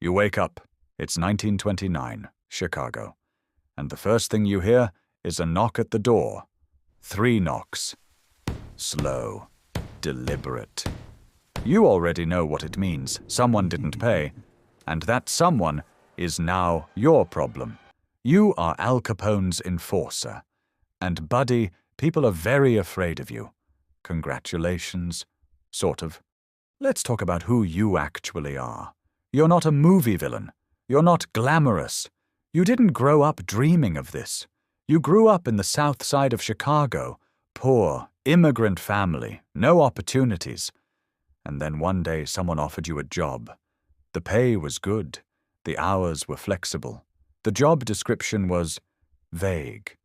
You wake up. It's 1929, Chicago. And the first thing you hear is a knock at the door. 3 knocks. Slow. Deliberate. You already know what it means. Someone didn't pay. And that someone is now your problem. You are Al Capone's enforcer. And, buddy, people are very afraid of you. Congratulations. Sort of. Let's talk about who you actually are. You're not a movie villain. You're not glamorous. You didn't grow up dreaming of this. You grew up in the South Side of Chicago. Poor, immigrant family, no opportunities. And then one day someone offered you a job. The pay was good. The hours were flexible. The job description was vague.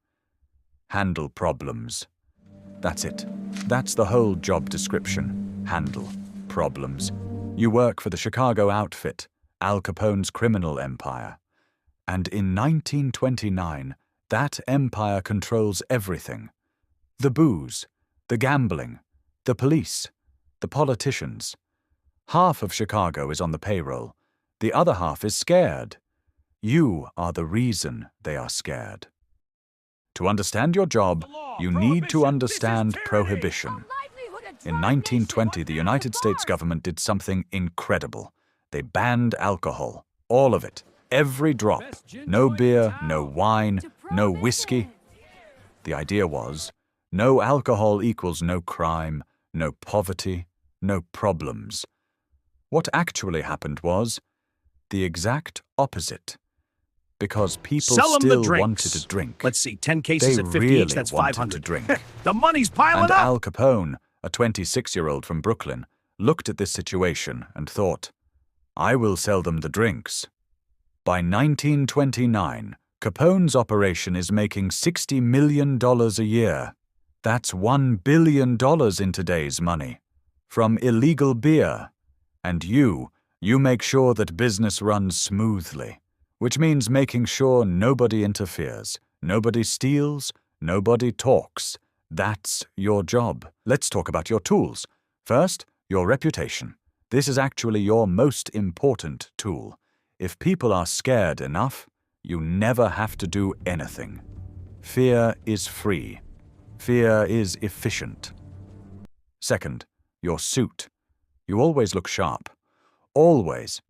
Handle problems. That's it. That's the whole job description. Handle problems. You work for the Chicago outfit, Al Capone's criminal empire. And in 1929, that empire controls everything. The booze, the gambling, the police, the politicians. Half of Chicago is on the payroll. The other half is scared. You are the reason they are scared. To understand your job, you need to understand prohibition. In 1920, the United States government did something incredible. They banned alcohol, all of it, every drop. No beer, no wine, no whiskey. The idea was, no alcohol equals no crime, no poverty, no problems. What actually happened was the exact opposite. Because people still wanted to drink. Let's see, 10 cases They at 50 really each, that's wanted 500. to drink. The money's piling And up! Al Capone, a 26-year-old from Brooklyn, looked at this situation and thought, I will sell them the drinks. By 1929, Capone's operation is making $60 million a year. That's $1 billion in today's money. From illegal beer. And you make sure that business runs smoothly. Which means making sure nobody interferes, nobody steals, nobody talks. That's your job. Let's talk about your tools. First, your reputation. This is actually your most important tool. If people are scared enough, you never have to do anything. Fear is free. Fear is efficient. Second, your suit. You always look sharp. Always.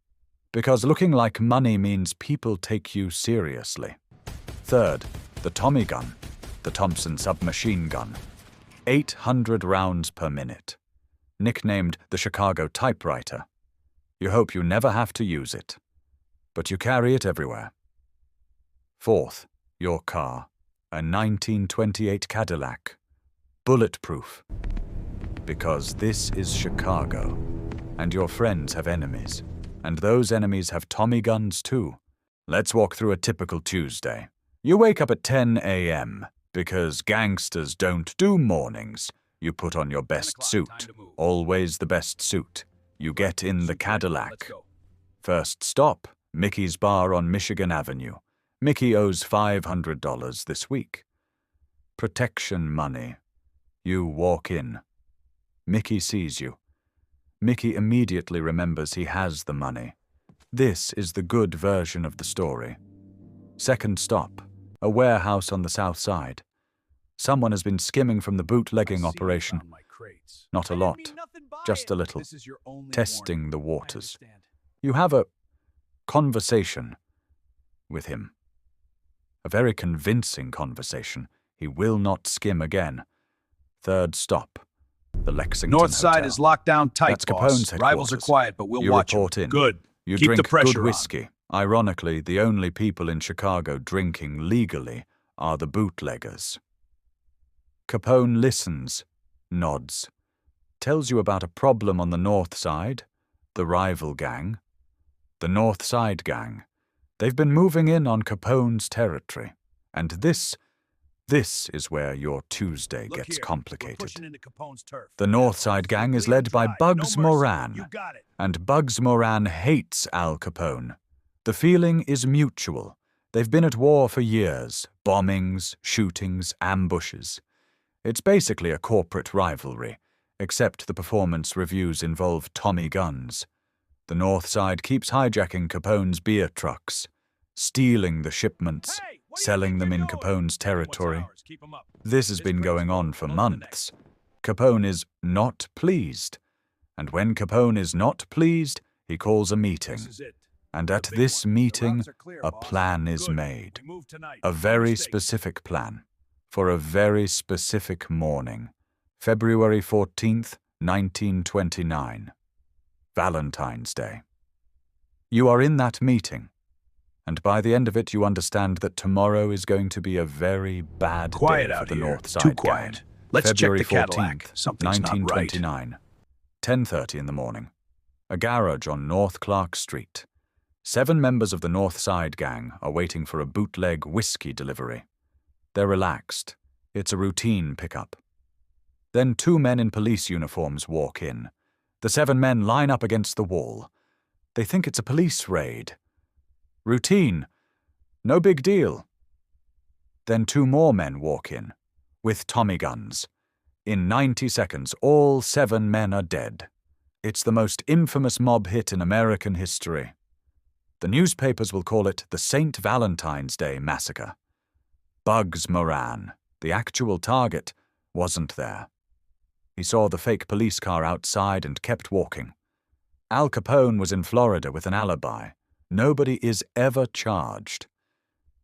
Because looking like money means people take you seriously. Third, the Tommy gun, the Thompson submachine gun. 800 rounds per minute. Nicknamed the Chicago typewriter. You hope you never have to use it. But you carry it everywhere. Fourth, your car, a 1928 Cadillac. Bulletproof. Because this is Chicago, and your friends have enemies. And those enemies have Tommy guns too. Let's walk through a typical Tuesday. You wake up at 10 a.m. because gangsters don't do mornings. You put on your best suit. Always the best suit. You get in the Cadillac. First stop, Mickey's Bar on Michigan Avenue. Mickey owes $500 this week. Protection money. You walk in. Mickey sees you. Mickey immediately remembers he has the money. This is the good version of the story. Second stop, a warehouse on the south side. Someone has been skimming from the bootlegging operation. Not a lot, just a little. Testing the waters. You have a conversation with him. A very convincing conversation. He will not skim again. Third stop. The Lexington North side Hotel. is locked down tight, That's boss. Capone's headquarters. Rivals are quiet, but we'll You watch report them. in. Good. You Keep drink the pressure good whiskey. Ironically, the only people in Chicago drinking legally are the bootleggers. Capone listens, nods, tells you about a problem on the north side, the rival gang. The North Side Gang. They've been moving in on Capone's territory. And this is where your Tuesday gets complicated. The North Side Gang is led by Bugs Moran, and Bugs Moran hates Al Capone. The feeling is mutual. They've been at war for years, bombings, shootings, ambushes. It's basically a corporate rivalry, except the performance reviews involve Tommy guns. The North Side keeps hijacking Capone's beer trucks, stealing the shipments, selling them in Capone's territory. This has been going on for months. Capone is not pleased. And when Capone is not pleased, he calls a meeting. And at this meeting, a plan is made. A very specific plan. For a very specific morning. February 14th, 1929. Valentine's Day. You are in that meeting. And by the end of it, you understand that tomorrow is going to be a very bad day for the North Side Too quiet. gang. Let's February check the Cadillac. 14th, Something's not right. 1929. 10:30 in the morning. A garage on North Clark Street. 7 members of the North Side gang are waiting for a bootleg whiskey delivery. They're relaxed. It's a routine pickup. Then 2 men in police uniforms walk in. The 7 men line up against the wall. They think it's a police raid. Routine. No big deal. Then 2 more men walk in, with Tommy guns. In 90 seconds, all 7 men are dead. It's the most infamous mob hit in American history. The newspapers will call it the St. Valentine's Day Massacre. Bugs Moran, the actual target, wasn't there. He saw the fake police car outside and kept walking. Al Capone was in Florida with an alibi. Nobody is ever charged.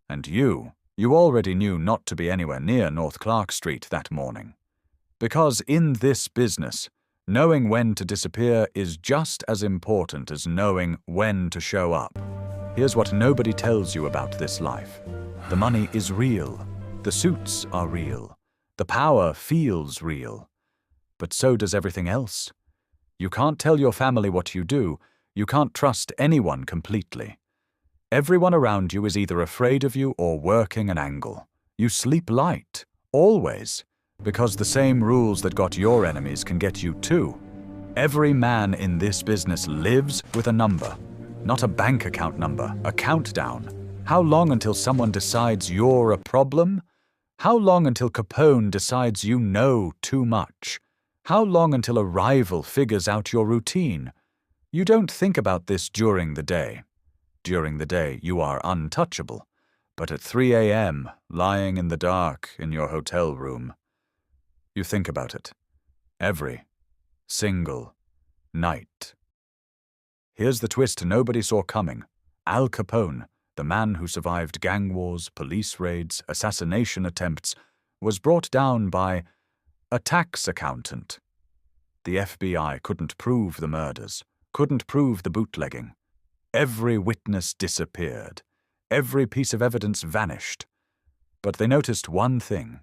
And you already knew not to be anywhere near North Clark Street that morning. Because in this business, knowing when to disappear is just as important as knowing when to show up. Here's what nobody tells you about this life. The money is real. The suits are real. The power feels real. But so does everything else. You can't tell your family what you do. You can't trust anyone completely. Everyone around you is either afraid of you or working an angle. You sleep light, always, because the same rules that got your enemies can get you too. Every man in this business lives with a number, not a bank account number, a countdown. How long until someone decides you're a problem? How long until Capone decides you know too much? How long until a rival figures out your routine? You don't think about this during the day. During the day, you are untouchable. But at 3 a.m., lying in the dark in your hotel room, you think about it. Every single night. Here's the twist nobody saw coming. Al Capone, the man who survived gang wars, police raids, assassination attempts, was brought down by a tax accountant. The FBI couldn't prove the murders, couldn't prove the bootlegging. Every witness disappeared. Every piece of evidence vanished. But they noticed one thing.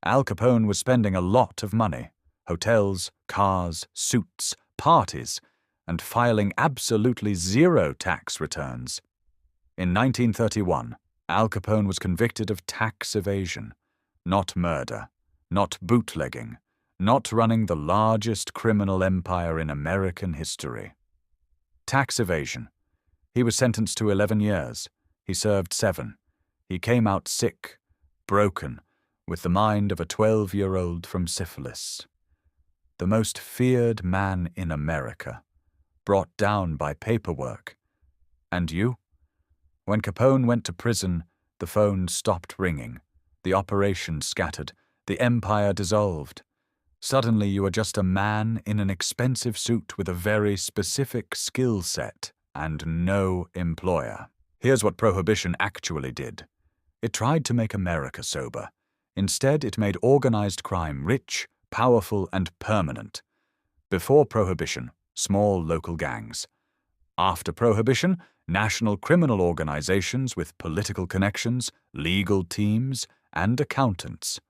Al Capone was spending a lot of money. Hotels, cars, suits, parties, and filing absolutely zero tax returns. In 1931, Al Capone was convicted of tax evasion, not murder, not bootlegging, not running the largest criminal empire in American history. Tax evasion. He was sentenced to 11 years. He served 7. He came out sick, broken, with the mind of a 12-year-old from syphilis. The most feared man in America, brought down by paperwork. And you? When Capone went to prison, the phone stopped ringing, the operation scattered, the empire dissolved. Suddenly you are just a man in an expensive suit with a very specific skill set and no employer. Here's what Prohibition actually did. It tried to make America sober. Instead, it made organized crime rich, powerful, and permanent. Before Prohibition, small local gangs. After Prohibition, national criminal organizations with political connections, legal teams, and accountants.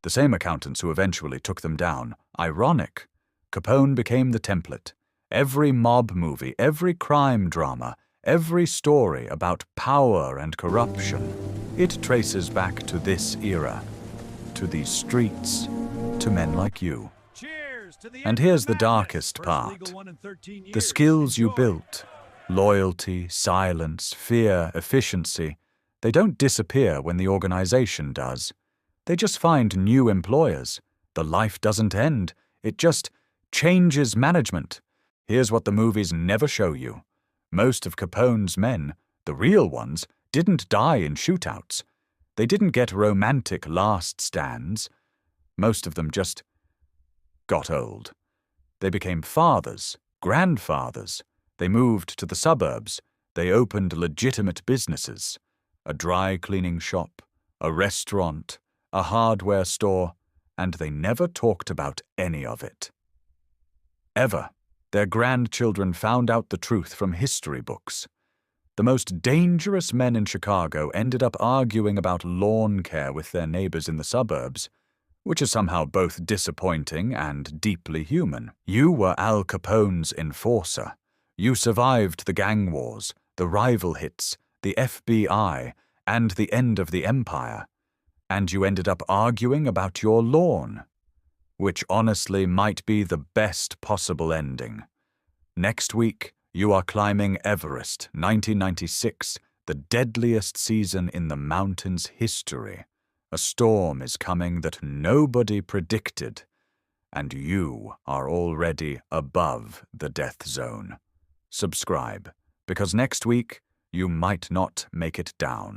The same accountants who eventually took them down. Ironic. Capone became the template. Every mob movie, every crime drama, every story about power and corruption, it traces back to this era, to these streets, to men like you. And here's the darkest part. The skills you built, loyalty, silence, fear, efficiency, they don't disappear when the organization does. They just find new employers. The life doesn't end. It just changes management. Here's what the movies never show you. Most of Capone's men, the real ones, didn't die in shootouts. They didn't get romantic last stands. Most of them just got old. They became fathers, grandfathers. They moved to the suburbs. They opened legitimate businesses. A dry cleaning shop, a restaurant, a hardware store, and they never talked about any of it. Ever. Their grandchildren found out the truth from history books. The most dangerous men in Chicago ended up arguing about lawn care with their neighbors in the suburbs, which is somehow both disappointing and deeply human. You were Al Capone's enforcer. You survived the gang wars, the rival hits, the FBI, and the end of the empire. And you ended up arguing about your lawn, which honestly might be the best possible ending. Next week, you are climbing Everest, 1996, the deadliest season in the mountain's history. A storm is coming that nobody predicted, and you are already above the death zone. Subscribe, because next week you might not make it down.